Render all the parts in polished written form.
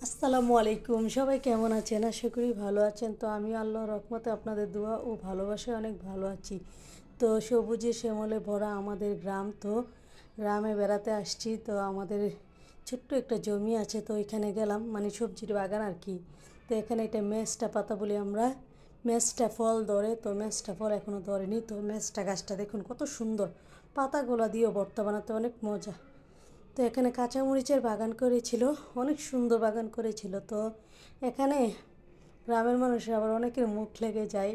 আসসালামু আলাইকুম, সবাই কেমন আছেন? আশা করি ভালো আছেন। তো আমি আল্লাহর রহমতে আপনাদের দোয়া ও ভালোবাসায় অনেক ভালো আছি। তো সবুজে শ্যামলে ভরা আমাদের গ্রাম, তো গ্রামে বেড়াতে আসছি। তো আমাদের ছোট্ট একটা জমি আছে, তো এখানে গেলাম, মানে সবজির বাগান আর কি। তো এখানে এটা মেষ্টা পাতা বলি আমরা। মেষ্টা ফল ধরে, তো মেষ্টা ফল এখনও ধরেনি। তো মেষ্টা গাছটা দেখুন কত সুন্দর, পাতাগুলো দিয়েও ভর্তা বানাতে অনেক মজা। তো এখানে কাঁচামরিচের বাগান করেছিল, অনেক সুন্দর বাগান করেছিল। তো এখানে গ্রামের মানুষের আবার অনেকের মুখ লেগে যায়,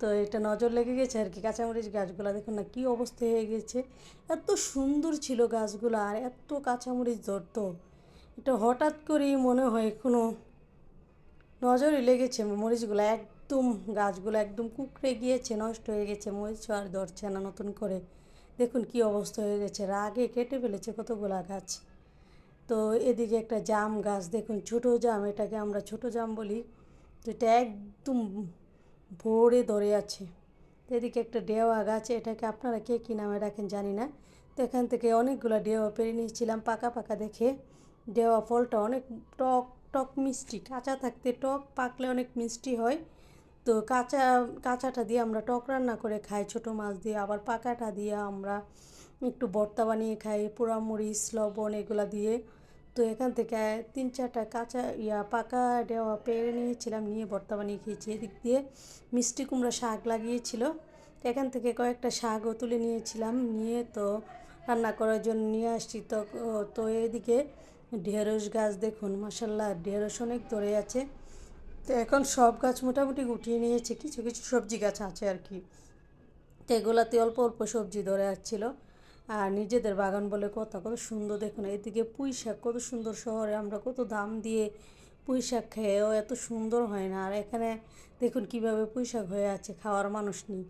তো এটা নজর লেগে গেছে আর কি। কাঁচামরিচ গাছগুলো দেখুন না কী অবস্থা হয়ে গেছে, এত সুন্দর ছিল গাছগুলো আর এত কাঁচামরিচ ধরতো। এটা হঠাৎ করেই মনে হয় কোনো নজরই লেগেছে মরিচগুলো, একদম গাছগুলো একদম কুকড়ে গিয়েছে, নষ্ট হয়ে গেছে, মরিচ আর ধরছে না নতুন করে। দেখুন কি অবস্থা হয়ে গেছে, রাগে কেটে ফেলেছে কতগুলা গাছ। তো এদিকে একটা জাম গাছ দেখুন, ছোটো জাম, এটাকে আমরা ছোটো জাম বলি। তো এটা একদম ভরে ধরে আছে। তো এদিকে একটা ডেওয়া গাছ, এটাকে আপনারা কে কী নামে রাখেন জানি না। তো এখান থেকে অনেকগুলো ডেওয়া পেরে নিয়েছিলাম পাকা পাকা দেখে। ডেওয়া ফলটা অনেক টক টক মিষ্টি, কাঁচা থাকতে টক, পাকলে অনেক মিষ্টি হয়। তো কাঁচাটা দিয়ে আমরা টক রান্না করে খাই ছোটো মাছ দিয়ে, আবার পাকাটা দিয়ে আমরা একটু ভর্তা বানিয়ে খাই, পোড়ামরিচ লবণ এগুলো দিয়ে। তো এখান থেকে তিন চারটা কাঁচা পাকা দেওয়া পেরে নিয়েছিলাম, নিয়ে ভর্তা বানিয়ে খেয়েছি। এদিক দিয়ে মিষ্টি কুমড়া শাক লাগিয়েছিল, তো এখান থেকে কয়েকটা শাকও তুলে নিয়েছিলাম, নিয়ে তো রান্না করার জন্য নিয়ে আসছি। তো তো এদিকে ঢেঁড়স গাছ দেখুন, মাসাল্লাহ ঢেঁড়স অনেক ধরে আছে। তো এখন সব গাছ মোটামুটি গুটিয়ে নিয়েছে, কিছু কিছু সবজি গাছ আছে আর কি। তো এগুলাতে অল্প অল্প সবজি ধরে আসছিল। আর নিজেদের বাগান বলে কথা, কত সুন্দর দেখুন। এদিকে পুঁই শাক কত সুন্দর, শহরে আমরা কত দাম দিয়ে পুঁই শাক খেয়েও এত সুন্দর হয় না, আর এখানে দেখুন কিভাবে পুঁই শাক হয়ে আছে, খাওয়ার মানুষ নেই।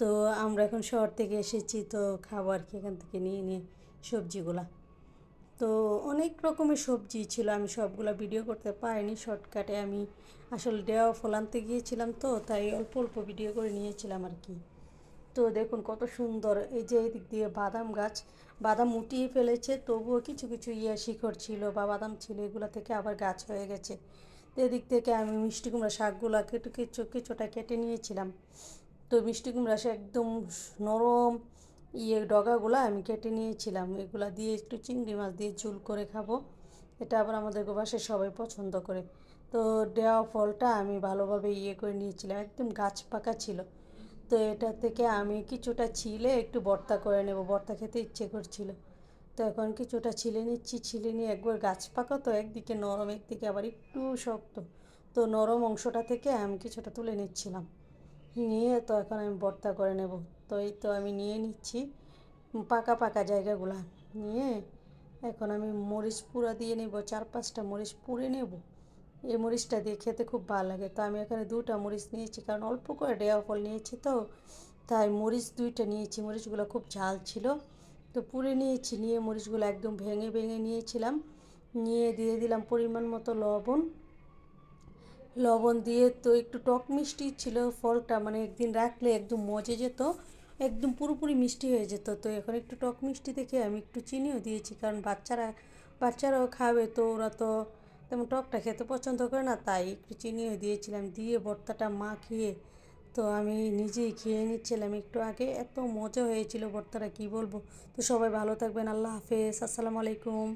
তো আমরা এখন শহর থেকে এসেছি, তো খাবো আর কি এখান থেকে নিয়ে নিয়ে সবজিগুলা। তো অনেক রকমের সবজি ছিল, আমি সবগুলো ভিডিও করতে পারিনি, শর্টকাটে আমি আসলে ডেওয়া ফল আনতে গিয়েছিলাম, তো তাই অল্প অল্প ভিডিও করে নিয়েছিলাম আর কি। তো দেখুন কত সুন্দর, এই যে এদিক দিয়ে বাদাম গাছ, বাদাম উঠিয়ে ফেলেছে, তবুও কিছু কিছু শিকড় ছিল বা বাদাম ছিল, এগুলো থেকে আবার গাছ হয়ে গেছে। তো এদিক থেকে আমি মিষ্টি কুমড়া শাকগুলো কিছুটা কেটে নিয়েছিলাম। তো মিষ্টি কুমড়া শাক একদম নরম, ডগাগুলো আমি কেটে নিয়েছিলাম, এগুলা দিয়ে একটু চিংড়ি মাছ দিয়ে ঝোল করে খাবো। এটা আবার আমাদের বাসায় সবাই পছন্দ করে। তো দেওয়া ফলটা আমি ভালোভাবে করে নিয়েছিলাম, একদম গাছ পাকা ছিল। তো এটা থেকে আমি কিছুটা ছিলে একটু ভর্তা করে নেব, ভর্তা খেতে ইচ্ছে করছিল। তো এখন কিছুটা ছিলে নিচ্ছি, ছিলে নিয়ে একবার গাছ পাকা, তো একদিকে নরম একদিকে আবার একটু শক্ত। তো নরম অংশটা থেকে আমি কিছুটা তুলে নিচ্ছিলাম, নিয়ে তো এখন আমি ভর্তা করে নেব। তো এই তো আমি নিয়ে নিচ্ছি পাকা পাকা জায়গাগুলো নিয়ে। এখন আমি মরিচ পুরা দিয়ে নেব, 4-5টা মরিচ পুড়ে নেব। এই মরিচটা দিয়ে খেতে খুব ভালো লাগে। তো আমি এখানে 2টা মরিচ নিয়েছি, কারণ অল্প করে ডেয়া ফল নিয়েছি, তো তাই মরিচ 2টা নিয়েছি। মরিচগুলো খুব ঝাল ছিল, তো পুড়ে নিয়েছি, নিয়ে মরিচগুলো একদম ভেঙে ভেঙে নিয়েছিলাম, নিয়ে দিয়ে দিলাম পরিমাণ মতো লবণ। লবণ দিয়ে তো একটু টক মিষ্টি ছিল ফলটা, মানে একদিন রাখলে একদম মজে যেত, একদম পুরোপুরি মিষ্টি হয়ে যেত। তো এখন একটু টক মিষ্টি দেখে আমি একটু চিনিও দিয়েছি, কারণ বাচ্চারাও খাবে, তো ওরা তো তেমন টকটা খেতে পছন্দ করে না, তাই একটু চিনিও দিয়েছিলাম। দিয়ে ভর্তাটা মাখিয়ে তো আমি নিজেই খেয়ে নিচ্ছিলাম একটু আগে, এত মজা হয়েছিল ভর্তাটা কী বলবো। তো সবাই ভালো থাকবেন, আল্লাহ হাফেজ, আসসালামু আলাইকুম।